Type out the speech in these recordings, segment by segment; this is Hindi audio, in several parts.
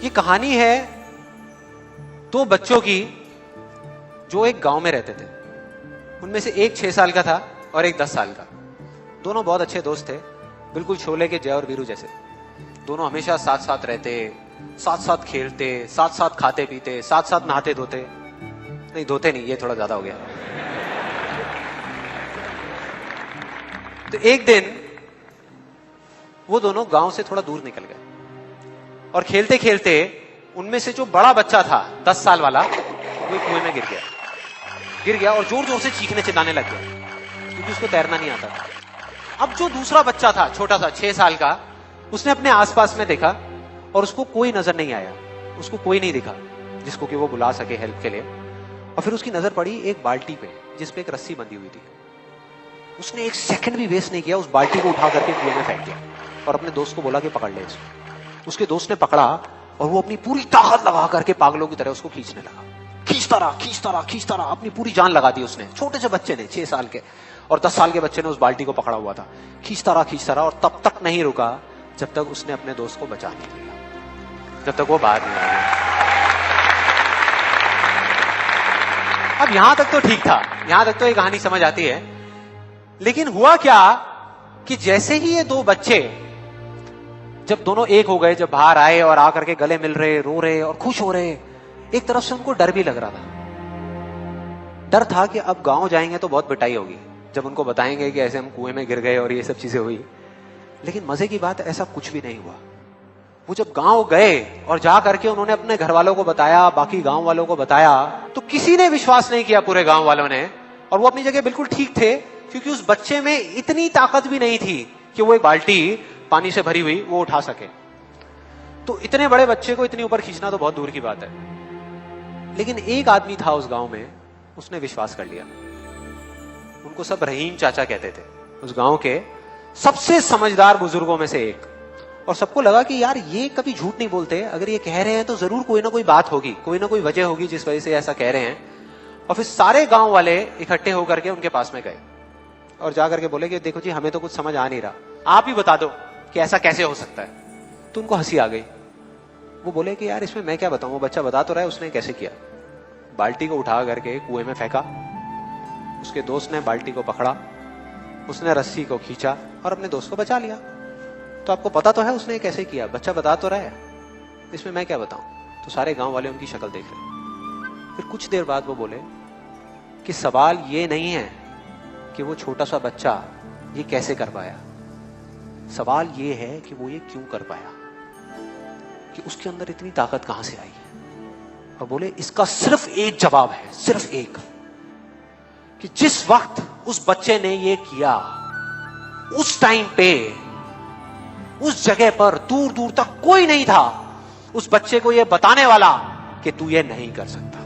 ये कहानी है दो बच्चों की जो एक गांव में रहते थे। उनमें से एक 6 साल का था और एक 10 साल का। दोनों बहुत अच्छे दोस्त थे, बिल्कुल शोले के जय और वीरू जैसे। दोनों हमेशा साथ साथ रहते, साथ साथ खेलते, साथ साथ खाते पीते, साथ साथ नहाते धोते। नहीं धोते नहीं, ये थोड़ा ज्यादा हो गया। तो एक दिन वो दोनों गांव से थोड़ा दूर निकल गए और खेलते खेलते उनमें से जो बड़ा बच्चा था 10 साल वाला, वो कुएं में गिर गया और जोर जोर से चीखने चिल्लाने लग गया क्योंकि उसको तैरना नहीं आता था। अब जो दूसरा बच्चा था छोटा सा 6 साल का, उसने अपने आसपास में देखा और उसको कोई नजर नहीं आया, उसको कोई नहीं दिखा जिसको कि वो बुला सके हेल्प के लिए। और फिर उसकी नजर पड़ी एक बाल्टी पे जिसपे एक रस्सी बंधी हुई थी। उसने एक सेकंड भी वेस्ट नहीं किया, उस बाल्टी को उठा करके कुएं में फेंक दिया और अपने दोस्त को बोला कि पकड़ ले इसको। उसके दोस्त ने पकड़ा और वो अपनी पूरी ताकत लगा करके पागलों की तरह उसको खींचने लगा। खींचता रहा, अपनी पूरी जान लगा दी उसने। छोटे से बच्चे ने, 6 साल के और 10 साल के बच्चे ने उस बाल्टी को पकड़ा हुआ था। खींचता रहा और तब तक नहीं रुका जब तक उसने अपने दोस्त को बचा नहीं लिया, जब तक वो बाहर नहीं आया। अब यहां तक तो ठीक था, यहां तक तो ये कहानी समझ आती है। लेकिन हुआ क्या कि जैसे ही ये दो बच्चे जब दोनों एक हो गए, जब बाहर आए और आकर के गले मिल रहे, रो रहे और खुश हो रहे, एक तरफ से उनको डर भी लग रहा था। डर था कि अब गांव जाएंगे तो बहुत पिटाई होगी जब उनको बताएंगे कि ऐसे हम कुएं में गिर गए और ये सब चीजें हुई। लेकिन मजे की बात, ऐसा कुछ भी नहीं हुआ। वो जब गांव गए और जा करके उन्होंने अपने घर वालों को बताया, बाकी गांव वालों को बताया, तो किसी ने विश्वास नहीं किया, पूरे गांव वालों ने। और वो अपनी जगह बिल्कुल ठीक थे क्योंकि उस बच्चे में इतनी ताकत भी नहीं थी कि वो एक बाल्टी पानी से भरी हुई वो उठा सके। तो इतने बड़े बच्चे को इतनी ऊपर खींचना तो बहुत दूर की बात है। लेकिन एक आदमी था उस गांव में, उसने विश्वास कर लिया। उनको सब रहीम चाचा कहते थे, उस गांव के सबसे समझदार बुजुर्गों में से एक। और सबको लगा कि यार ये कभी झूठ नहीं बोलते, अगर ये कह रहे हैं तो जरूर कोई ना कोई बात होगी, कोई ना कोई वजह होगी जिस वजह से ऐसा कह रहे हैं। और फिर सारे गांव वाले इकट्ठे होकर के उनके पास में गए और जाकर के बोले कि देखो जी, हमें तो कुछ समझ आ नहीं रहा, आप ही बता दो कि ऐसा कैसे हो सकता है। तो उनको हंसी आ गई। वो बोले कि यार इसमें मैं क्या बताऊं, वो बच्चा बता तो रहा है उसने कैसे किया। बाल्टी को उठा करके कुएं में फेंका, उसके दोस्त ने बाल्टी को पकड़ा, उसने रस्सी को खींचा और अपने दोस्त को बचा लिया। तो आपको पता तो है उसने कैसे किया, बच्चा बता तो रहा है, इसमें मैं क्या बताऊं। तो सारे गांव वाले उनकी शक्ल देख रहे। फिर कुछ देर बाद वो बोले कि सवाल ये नहीं है कि वो छोटा सा बच्चा ये कैसे कर पाया, सवाल ये है कि वो ये क्यों कर पाया, कि उसके अंदर इतनी ताकत कहां से आई। और बोले इसका सिर्फ एक जवाब है, सिर्फ एक, कि जिस वक्त उस बच्चे ने ये किया, उस टाइम पे उस जगह पर दूर दूर तक कोई नहीं था उस बच्चे को ये बताने वाला कि तू ये नहीं कर सकता।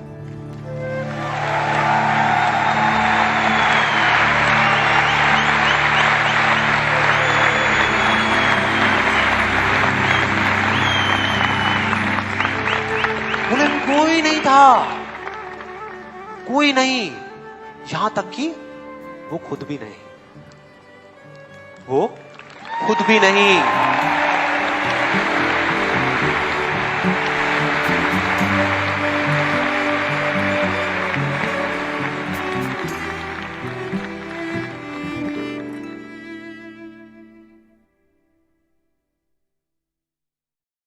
बोले कोई नहीं था, कोई नहीं, यहां तक कि वो खुद भी नहीं, वो खुद भी नहीं।